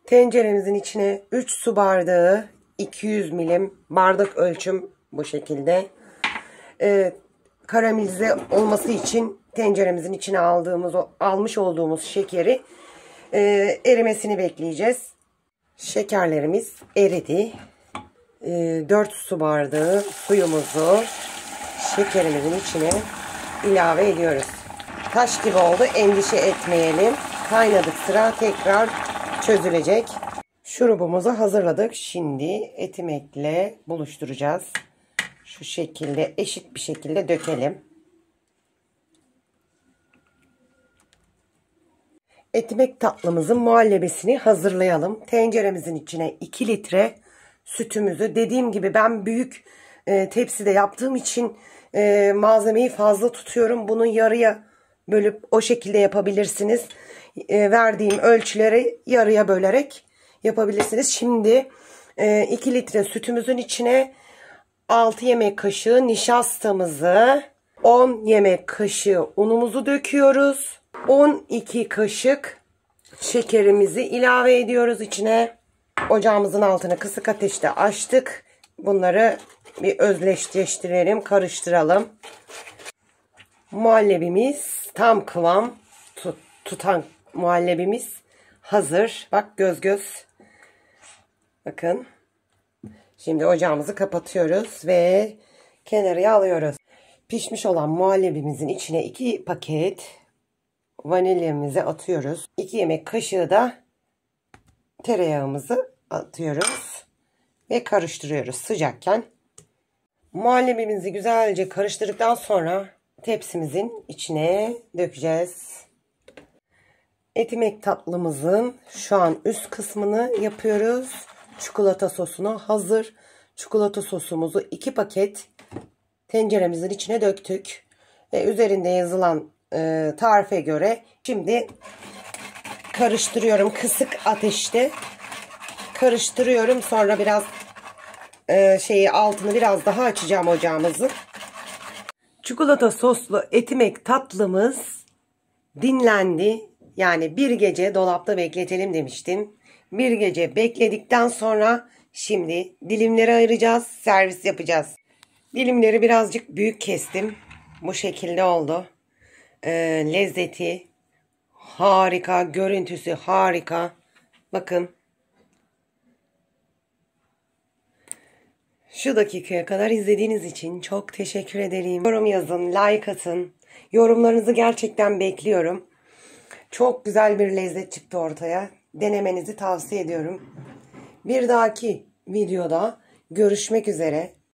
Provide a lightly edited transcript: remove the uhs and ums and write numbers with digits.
Tenceremizin içine 3 su bardağı 200 milim bardak ölçüm bu şekilde. Karamelize olması için tenceremizin içine almış olduğumuz şekeri erimesini bekleyeceğiz. Şekerlerimiz eridi. 4 su bardağı suyumuzu şekerimizin içine ilave ediyoruz. Taş gibi oldu, endişe etmeyelim. Kaynadık sıra tekrar çözülecek. Şurubumuzu hazırladık. Şimdi etimekle buluşturacağız. Şu şekilde eşit bir şekilde dökelim. Etimek tatlımızın muhallebesini hazırlayalım. Tenceremizin içine 2 litre sütümüzü, dediğim gibi ben büyük tepside yaptığım için malzemeyi fazla tutuyorum. Bunu yarıya bölüp o şekilde yapabilirsiniz. Verdiğim ölçüleri yarıya bölerek yapabilirsiniz. Şimdi 2 litre sütümüzün içine 6 yemek kaşığı nişastamızı, 10 yemek kaşığı unumuzu döküyoruz. 12 kaşık şekerimizi ilave ediyoruz içine. Ocağımızın altını kısık ateşte açtık. Bunları bir özleştirelim, karıştıralım. Muhallebimiz tam kıvam tutan muhallebimiz hazır. Bak göz göz. Bakın. Şimdi ocağımızı kapatıyoruz ve kenarıya alıyoruz. Pişmiş olan muhallebimizin içine 2 paket vanilyamızı atıyoruz. 2 yemek kaşığı da tereyağımızı atıyoruz ve karıştırıyoruz sıcakken. Muhallebimizi güzelce karıştırdıktan sonra tepsimizin içine dökeceğiz. Etimek tatlımızın şu an üst kısmını yapıyoruz. Çikolata sosuna hazır. Çikolata sosumuzu 2 paket tenceremizin içine döktük. Ve üzerinde yazılan tarife göre şimdi karıştırıyorum. Kısık ateşte karıştırıyorum. Sonra biraz altını biraz daha açacağım ocağımızı. Çikolata soslu etimek tatlımız dinlendi. Yani bir gece dolapta bekletelim demiştim. Bir gece bekledikten sonra şimdi dilimleri ayıracağız. Servis yapacağız. Dilimleri birazcık büyük kestim. Bu şekilde oldu. Lezzeti harika. Görüntüsü harika. Bakın. Şu dakikaya kadar izlediğiniz için çok teşekkür ederim. Yorum yazın, like atın. Yorumlarınızı gerçekten bekliyorum. Çok güzel bir lezzet çıktı ortaya. Denemenizi tavsiye ediyorum. Bir dahaki videoda görüşmek üzere.